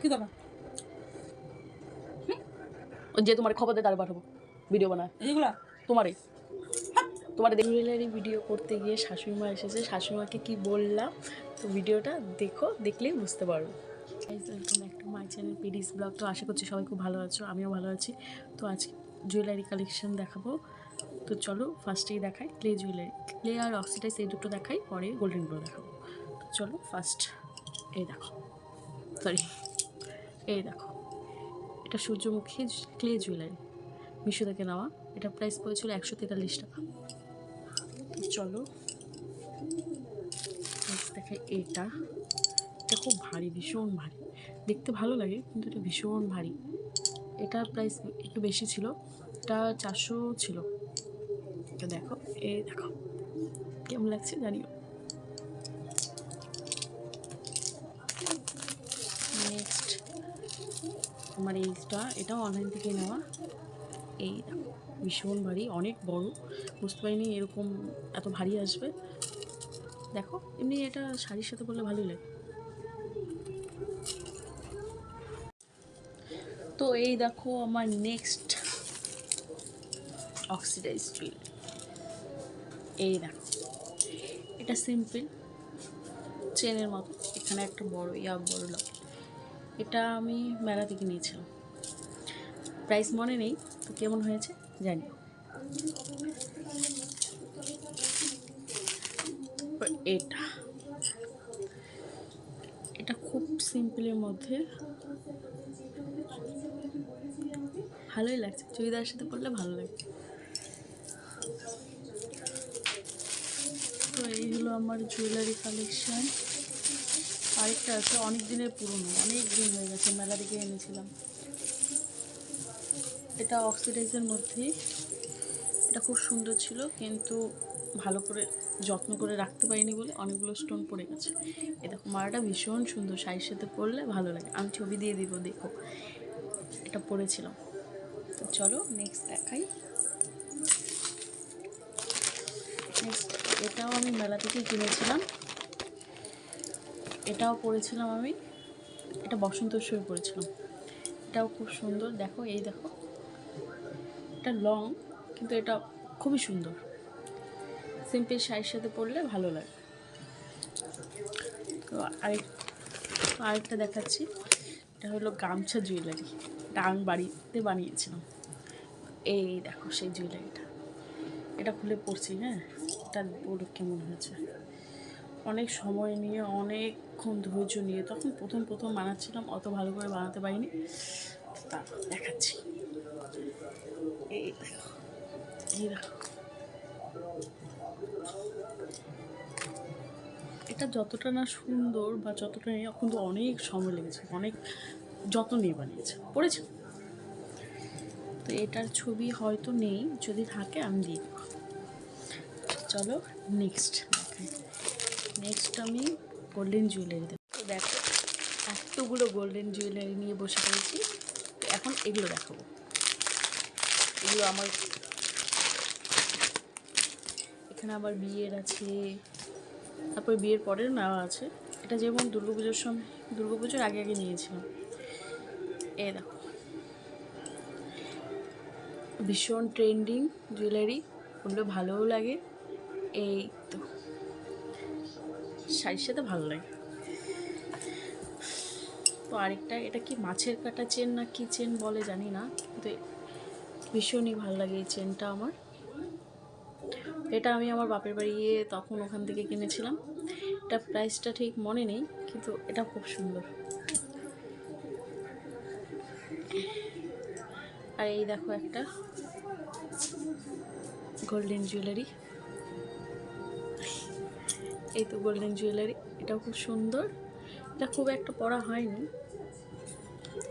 কি করবা? যে তোমার খবর দিয়ে তার পাঠাবো ভিডিও বানায় এইগুলা তোমারই জুয়েলারি ভিডিও করতে গিয়ে শাশুড়িমা এসেছে। শাশুড়িমাকে কি বললাম তো ভিডিওটা দেখো, দেখলেই বুঝতে পারো। Welcome back to my channel পিডিস ব্লগ। তো আশা করছি সবাই খুব ভালো আছো, আমিও ভালো আছি। তো আজকে জুয়েলারি কালেকশন দেখাবো। তো চলো ফার্স্টেই দেখাই ক্লে জুয়েলারি। ক্লে আর অক্সিডাইজ এই দুটো দেখাই, পরে গোল্ডেনগুলো দেখাবো। তো চলো ফার্স্ট এই দেখো, এই দেখো, এটা সূর্যমুখী ক্লে জুয়েলারি, মিশো থেকে নেওয়া। এটা প্রাইস পড়েছিল 143 টাকা। তো চলো দেখাই। এটা খুব ভারী, ভীষণ ভারী, দেখতে ভালো লাগে কিন্তু এটা ভীষণ ভারী। এটার প্রাইস একটু বেশি ছিল, এটা 400 ছিল। তো দেখো, এই দেখো কেমন লাগছে জানিও। নেক্সট আমার এইটা, এটাও অনলাইন থেকে নেওয়া। এই দেখো ভীষণ ভারী, অনেক বড়, বুঝতে পারিনি এরকম এত ভারী আসবে। দেখো এমনি এটা শাড়ির সাথে পরলে ভালোই লাগে। তো এই দেখো আমার নেক্সট অক্সিডাইজ জুয়েলারি। এই দেখো, এটা সিম্পল চেনের মতো, এখানে একটা বড় বড় লকেট। এটা আমি মেলা থেকে নিয়েছিলাম, প্রাইস মনে নেই। তো কেমন হয়েছে জানি। এটা এটা খুব সিম্পলের মধ্যে, ভালোই লাগছে, চুড়িদারের সাথে পরলে ভালো লাগে। তো এই হলো আমার জুয়েলারি কালেকশান। আরেকটা আছে অনেক দিনের পুরনো, অনেক দিন হয়ে গেছে, মেলা থেকে এনেছিলাম। এটা অক্সিডাইজের মধ্যে, এটা খুব সুন্দর ছিল কিন্তু ভালো করে যত্ন করে রাখতে পারিনি বলে অনেকগুলো স্টোন পড়ে গেছে। এ দেখো মালাটা ভীষণ সুন্দর, শাড়ির সাথে পরলে ভালো লাগে। আমি ছবি দিয়ে দিব, দেখো এটা পরেছিলাম। তো চলো নেক্সট দেখাই। নেক্সট এটাও আমি মেলা থেকে কিনেছিলাম, এটাও পরেছিলাম আমি, এটা বসন্ত উৎসবে পরেছিলাম। এটাও খুব সুন্দর, দেখো এই দেখো, এটা লং কিন্তু এটা খুবই সুন্দর, সিম্পল শাড়ির সাথে পরলে ভালো লাগে। তো আরেকটা দেখাচ্ছি। এটা হলো গামছা জুয়েলারি, এটা আমি বাড়িতে বানিয়েছিলাম। এই দেখো সেই জুয়েলারিটা, এটা খুলে পড়ছি। হ্যাঁ, এটা বলো কেমন হয়েছে। অনেক সময় নিয়ে, অনেকক্ষণ ধৈর্য নিয়ে, তখন প্রথম বানাচ্ছিলাম, অত ভালো করে বানাতে পারিনি। তা দেখাচ্ছি, এই দেখো, এই দেখো। এটা যতটা না সুন্দর বা যতটা নিয়ে, কিন্তু অনেক সময় লেগেছে, অনেক যত্ন নিয়ে বানিয়েছে, পড়েছে। তো এটার ছবি হয়তো নেই, যদি থাকে আমি দিয়ে দেবো। চলো নেক্সট দেখাই। নেক্সট আমি গোল্ডেন জুয়েলারি দেবো। তো দেখো এতগুলো গোল্ডেন জুয়েলারি নিয়ে বসে পড়েছি। তো এখন এগুলো দেখাবো। এগুলো আমার, এখানে আবার বিয়ের আছে, তারপর বিয়ের পরের নেওয়া আছে। এটা যেমন দুর্গাপুজোর সময়, দুর্গাপুজোর আগে নিয়েছিলাম। এ দেখো ভীষণ ট্রেন্ডিং জুয়েলারি, ওগুলো ভালোও লাগে। এই তো শাড়ির সাথে ভালো লাগে। তো আরেকটা, এটা কি মাছের কাটা চেন না কি চেন বলে জানি না, কিন্তু ভীষণই ভালো লাগে এই চেনটা আমার। এটা আমি আমার বাপের বাড়ি গিয়ে তখন ওখান থেকে কিনেছিলাম। এটা প্রাইসটা ঠিক মনে নেই, কিন্তু এটা খুব সুন্দর। আর এই দেখো একটা গোল্ডেন জুয়েলারি, এই তো গোল্ডেন জুয়েলারি, এটাও খুব সুন্দর। এটা খুব একটা পড়া হয়নি,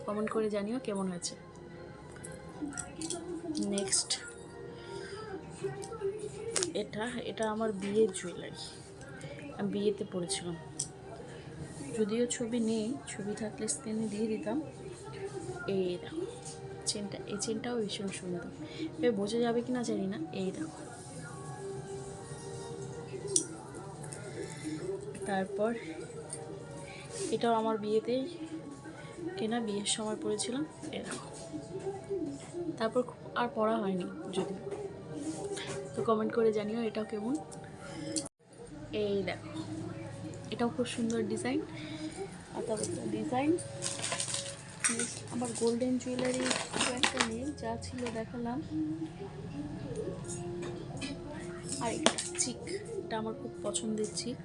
কমেন্ট করে জানিও কেমন হয়েছে। নেক্সট এটা আমার বিয়ের জুয়েলারি, আমি বিয়েতে পরেছিলাম, যদিও ছবি নেই, ছবি থাকলে স্ক্রিনে দিয়ে দিতাম। এই দেখো চেনটা, এই চেনটাও ভীষণ সুন্দর, বোঝা যাবে কি না জানি না। এই দেখো, তারপর এটাও আমার বিয়েতে কেনা, বিয়ের সময় পরেছিলাম। এ দেখো, তারপর আর পরা হয়নি যদি, তো কমেন্ট করে জানিও এটাও কেমন। এই দেখো, এটাও খুব সুন্দর ডিজাইন, আতা ডিজাইন। আবার গোল্ডেন জুয়েলারি খুব একটা নেই, যা ছিল দেখালাম। আর এটা চিক, এটা আমার খুব পছন্দের চিক,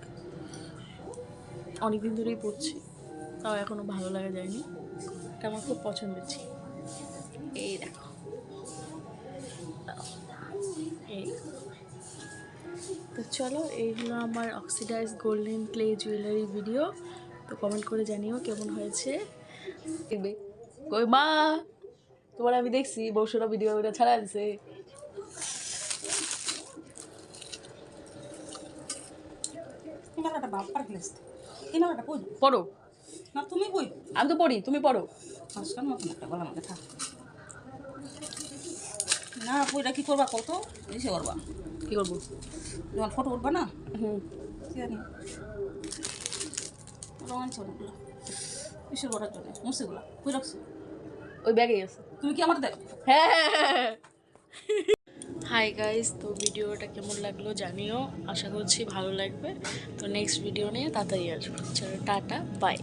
অনেকদিন ধরেই পরছি, তাও এখনও ভালো লাগা যায়নি। এটা আমার খুব পছন্দের চিক। এই দেখো, এই তো চলো, এই হলো আমার oxidise golden clay jewellery video. তো কমেন্ট করে জানিও কেমন হয়েছে। দেখবে কই মা, তোমার আমি দেখছি বৌসুরা ভিডিও ওটা ছাড়া দিছে। পড়ো না তুমি বই, আমি তো পড়ি, তুমি পড়ো। আজকাল মতন একটা গলা আমাকে থাক না, বইটা কি করবা কত এসে করবা, কি করবো? যখন ফটো উঠবা না হুম, জানি রঙান ছবিগুলো কিসের করার জন্য মুসিগুলো কই রাখছো? ওই ব্যাগেই আছে। তুমি কি আমার দেখো? হ্যাঁ। হাই গাইস, তো ভিডিওটা কেমন লাগলো জানিও, আশা করছি ভালো লাগবে। তো নেক্সট ভিডিও নিয়ে তাড়াতাড়ি আসবো। চলো টাটা, বাই।